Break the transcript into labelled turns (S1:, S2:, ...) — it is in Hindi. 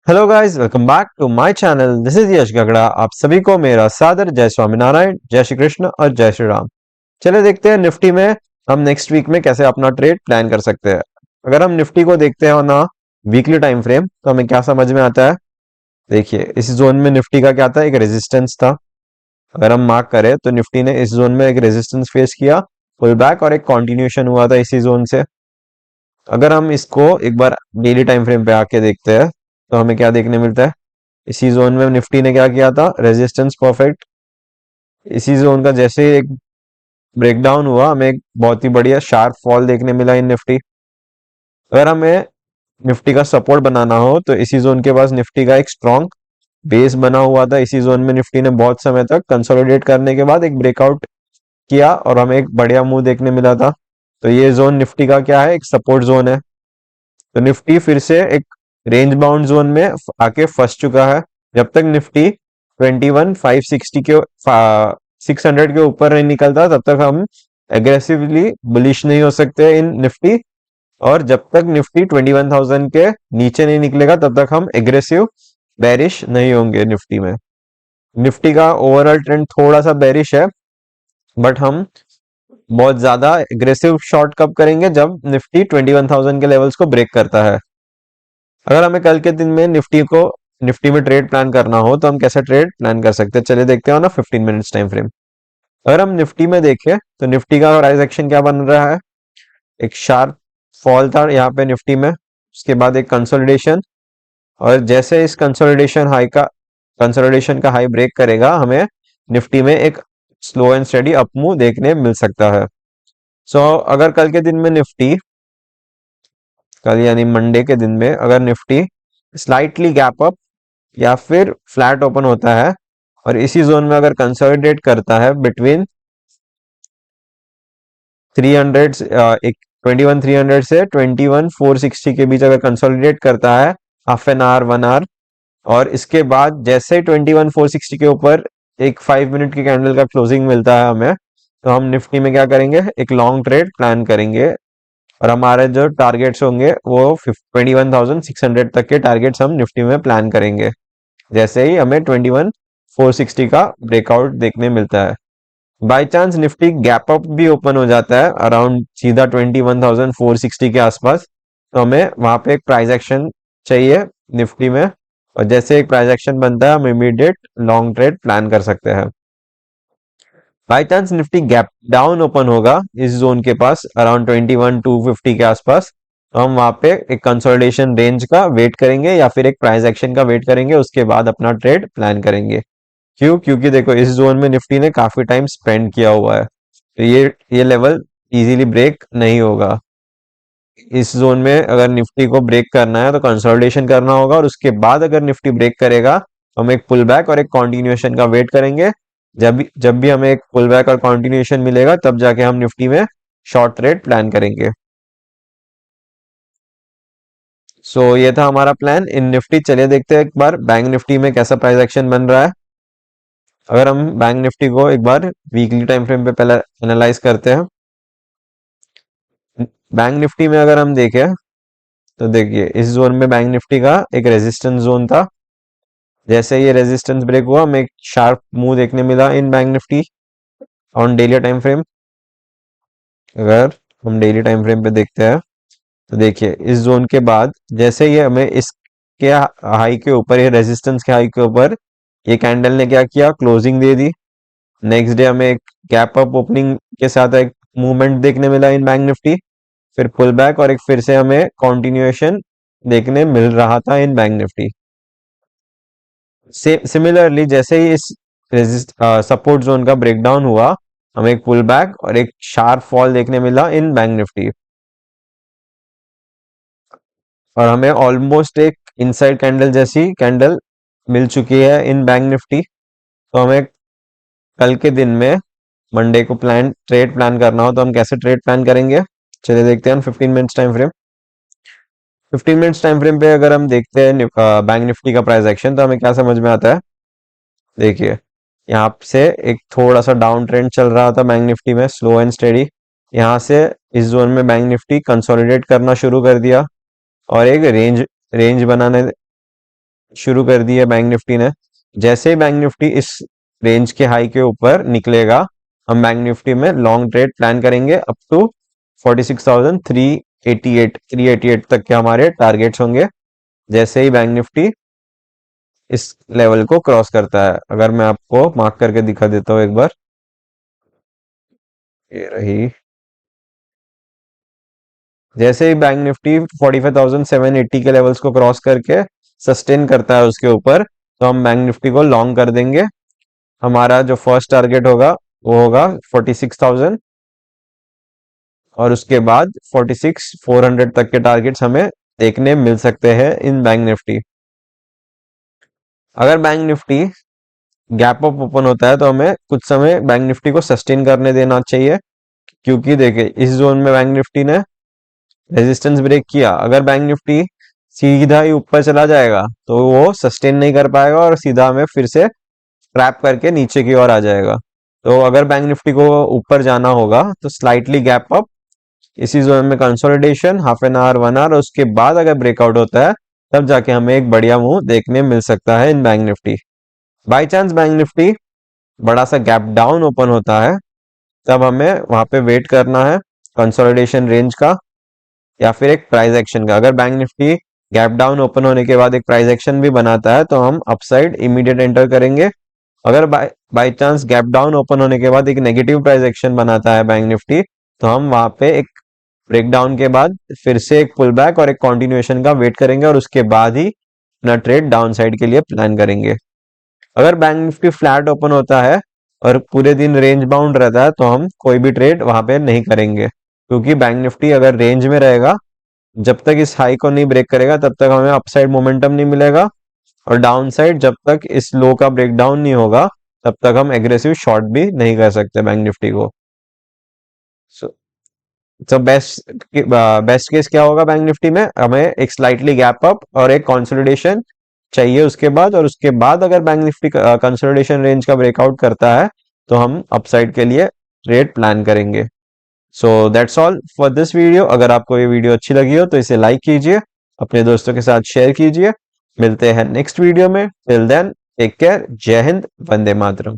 S1: Hello guys, welcome back to my channel. This is Yash Gagda. आप सभी को मेरा सादर जय स्वामीनारायण, जय श्री कृष्ण और जय श्री राम। चले देखते हैं निफ्टी में हम नेक्स्ट वीक में कैसे अपना ट्रेड प्लान कर सकते हैं। अगर हम निफ्टी को देखते हैं ना वीकली टाइम फ्रेम, तो हमें क्या समझ में आता है। देखिए, इस जोन में निफ्टी का क्या था, एक रेजिस्टेंस था। अगर हम मार्क करें तो निफ्टी ने इस जोन में एक रेजिस्टेंस फेस किया, पुल बैक और एक कंटिन्यूएशन हुआ था इसी जोन से। अगर हम इसको एक बार डेली टाइम फ्रेम पे आके देखते हैं तो हमें क्या देखने मिलता है। इसी जोन में निफ्टी ने क्या किया था, रेजिस्टेंस परफेक्ट। इसी जोन का जैसे ही एक ब्रेकडाउन हुआ, हमें एक बहुत ही बढ़िया शार्प फॉल देखने मिला इन निफ्टी। अगर हमें निफ्टी का सपोर्ट बनाना हो तो इसी जोन के पास निफ्टी का एक स्ट्रॉन्ग बेस बना हुआ था। इसी जोन में निफ्टी ने बहुत समय तक कंसोलिडेट करने के बाद एक ब्रेकआउट किया और हमें एक बढ़िया मूव देखने मिला था। तो ये जोन निफ्टी का क्या है, एक सपोर्ट जोन है। तो निफ्टी फिर से एक रेंज बाउंड जोन में आके फंस चुका है। जब तक निफ्टी 21,560 के 600 के ऊपर नहीं निकलता, तब तक हम एग्रेसिवली बुलिश नहीं हो सकते इन निफ्टी। और जब तक निफ्टी 21,000 के नीचे नहीं निकलेगा, तब तक हम एग्रेसिव बेरिश नहीं होंगे निफ्टी में। निफ्टी का ओवरऑल ट्रेंड थोड़ा सा बेरिश है, बट हम बहुत ज्यादा एग्रेसिव शॉर्ट कब करेंगे, जब निफ्टी 21,000 के लेवल्स को ब्रेक करता है। अगर हमें कल के दिन में निफ्टी में ट्रेड प्लान करना हो तो हम कैसे ट्रेड प्लान कर सकते हैं, चलिए देखते हो ना 15 मिनट्स टाइम फ्रेम। अगर हम निफ्टी में देखें तो निफ्टी का प्राइस एक्शन क्या बन रहा है। एक शार्प फॉल था यहाँ पे निफ्टी में, उसके बाद एक कंसोलिडेशन। और जैसे इस कंसोलिडेशन का हाई ब्रेक करेगा, हमें निफ्टी में एक slow and steady up move देखने मिल सकता है। अगर कल के दिन में निफ्टी, कल यानी मंडे के दिन में अगर निफ्टी स्लाइटली गैप अप या फिर फ्लैट ओपन होता है और इसी जोन में अगर कंसोलिडेट करता है बिटवीन 300 एक 21,300 से 21,460 के बीच अगर कंसोलिडेट करता है हाफ एन आवर 1 आवर, और इसके बाद जैसे ही 21,460 के ऊपर एक 5 मिनट की कैंडल का क्लोजिंग मिलता है हमें, तो हम निफ्टी में क्या करेंगे, एक लॉन्ग ट्रेड प्लान करेंगे। और हमारे जो टारगेट्स होंगे वो 21,600 तक के टारगेट्स हम निफ्टी में प्लान करेंगे, जैसे ही हमें 21,460 का ब्रेकआउट देखने मिलता है। By chance Nifty gap up भी ओपन हो जाता है अराउंड सीधा 21,460 के आसपास, तो हमें वहां पे एक प्राइस एक्शन चाहिए निफ्टी में। और जैसे एक प्राइस एक्शन बनता है, हम इमीडिएट लॉन्ग ट्रेड प्लान कर सकते हैं। By chance Nifty gap down open होगा इस जोन के पास अराउंड 21,250 के आसपास, तो हम वहां पे एक कंसोलिडेशन रेंज का वेट करेंगे या फिर एक प्राइस एक्शन का वेट करेंगे, उसके बाद अपना ट्रेड प्लान करेंगे। क्यों? क्योंकि देखो, इस जोन में निफ्टी ने काफी टाइम स्पेंड किया हुआ है, तो ये लेवल इजीली ब्रेक नहीं होगा। इस जोन में अगर निफ्टी को ब्रेक करना है तो कंसोलिडेशन करना होगा, और उसके बाद अगर निफ्टी ब्रेक करेगा तो हम एक पुल बैक और एक कंटिन्यूएशन का वेट करेंगे। जब भी हमें एक पुल बैक और कंटिन्यूएशन मिलेगा, तब जाके हम निफ्टी में शॉर्ट ट्रेड प्लान करेंगे। ये था हमारा प्लान इन निफ्टी। चलिए देखते हैं एक बार बैंक निफ्टी में कैसा प्राइस एक्शन बन रहा है। अगर हम बैंक निफ्टी को एक बार वीकली टाइम फ्रेम पे पहले एनालाइज करते हैं। बैंक निफ्टी में अगर हम देखें तो देखिए, इस जोन में बैंक निफ्टी का एक रेजिस्टेंस जोन था। जैसे ये रेजिस्टेंस ब्रेक हुआ, हमें एक शार्प मूव देखने मिला in bank Nifty on daily time frame. अगर हम डेली टाइम फ्रेम पे देखते हैं तो देखिए, इस जोन के बाद जैसे ही हमें इसके हाई के ऊपर, ये रेजिस्टेंस के हाई के ऊपर ये कैंडल ने क्या किया, क्लोजिंग दे दी। नेक्स्ट डे हमें एक गैप अप ओपनिंग के साथ एक मूवमेंट देखने मिला इन बैंक निफ्टी, फिर पुल बैक और एक फिर से हमें कंटिन्यूएशन देखने मिल रहा था इन बैंक निफ्टी। सिमिलरली जैसे ही इस सपोर्ट जोन का ब्रेकडाउन हुआ, हमें एक पुल बैक और एक शार्प फॉल देखने मिला इन बैंक निफ्टी, और हमें ऑलमोस्ट एक इनसाइड कैंडल जैसी कैंडल मिल चुकी है इन बैंक निफ्टी। तो हमें कल के दिन में मंडे को ट्रेड प्लान करना हो तो हम कैसे ट्रेड प्लान करेंगे, चलिए देखते हैं 15 minutes time frame. 15 minutes time frame पे अगर हम देखते हैं बैंक निफ्टी का प्राइस एक्शन, तो हमें क्या समझ में आता है। देखिए, यहाँ से एक थोड़ा सा डाउन ट्रेंड चल रहा था बैंक निफ्टी में, स्लो एंड स्टेडी। यहाँ से इस जोन में बैंक निफ्टी कंसोलिडेट करना शुरू कर दिया और एक रेंज रेंज बनाने शुरू कर दी है बैंक निफ्टी ने। जैसे ही बैंक निफ्टी इस रेंज के हाई के ऊपर निकलेगा, हम बैंक निफ्टी में लॉन्ग ट्रेड प्लान करेंगे अप टू 46,388 तक के हमारे टारगेट्स होंगे जैसे ही बैंक निफ्टी इस लेवल को क्रॉस करता है। अगर मैं आपको मार्क करके दिखा देता हूँ एक बार, ये रही। जैसे ही बैंक निफ्टी 45,780 के लेवल्स को क्रॉस करके सस्टेन करता है उसके ऊपर, तो हम बैंक निफ्टी को लॉन्ग कर देंगे। हमारा जो फर्स्ट टारगेट होगा वो होगा 46,000 और उसके बाद 46,400 तक के टारगेट्स हमें देखने मिल सकते हैं इन बैंक निफ्टी। अगर bank Nifty gap up open होता है तो हमें कुछ समय बैंक निफ्टी को सस्टेन करने देना चाहिए, क्योंकि देखिए इस जोन में बैंक निफ्टी ने रेजिस्टेंस ब्रेक किया। अगर बैंक निफ्टी सीधा ही ऊपर चला जाएगा तो वो सस्टेन नहीं कर पाएगा और सीधा हमें फिर से ट्रैप करके नीचे की ओर आ जाएगा। तो अगर बैंक निफ्टी को ऊपर जाना होगा तो स्लाइटली गैप अप, इसी जोन में consolidation half an hour 1 hour, उसके बाद अगर ब्रेकआउट होता है तब जाके हमें एक बढ़िया मूव देखने मिल सकता है in bank Nifty. By chance bank Nifty बड़ा सा गैप डाउन ओपन होता है तब हमें वहां पे वेट करना है कंसोलिडेशन रेंज का या फिर एक प्राइस एक्शन का। अगर bank Nifty gap down open होने के बाद एक प्राइस एक्शन भी बनाता है तो हम अपसाइड इमीडिएट एंटर करेंगे। अगर by chance gap down open होने के बाद एक नेगेटिव प्राइस एक्शन बनाता है बैंक निफ्टी, तो हम वहां पे एक ब्रेकडाउन के बाद फिर से एक पुल बैक और एक कंटिन्यूएशन का वेट करेंगे और उसके बाद ही अपना ट्रेड डाउन साइड के लिए प्लान करेंगे। अगर बैंक निफ्टी फ्लैट ओपन होता है और पूरे दिन रेंज बाउंड रहता है तो हम कोई भी ट्रेड वहां पे नहीं करेंगे, क्योंकि बैंक निफ्टी अगर रेंज में रहेगा, जब तक इस हाई को नहीं ब्रेक करेगा तब तक हमें अपसाइड मोमेंटम नहीं मिलेगा, और डाउन साइड जब तक इस लो का ब्रेकडाउन नहीं होगा तब तक हम एग्रेसिव शॉर्ट भी नहीं कर सकते बैंक निफ्टी को। तो बेस्ट केस क्या होगा बैंक निफ्टी में, हमें एक स्लाइटली गैप अप और एक कंसोलिडेशन चाहिए उसके बाद, और उसके बाद अगर बैंक निफ्टी कंसोलिडेशन रेंज का ब्रेकआउट करता है तो हम अपसाइड के लिए ट्रेड प्लान करेंगे। So that's all for this video. अगर आपको ये वीडियो अच्छी लगी हो तो इसे लाइक कीजिए, अपने दोस्तों के साथ शेयर कीजिए। मिलते हैं नेक्स्ट वीडियो में। टिल देन टेक केयर, जय हिंद, वंदे मातरम।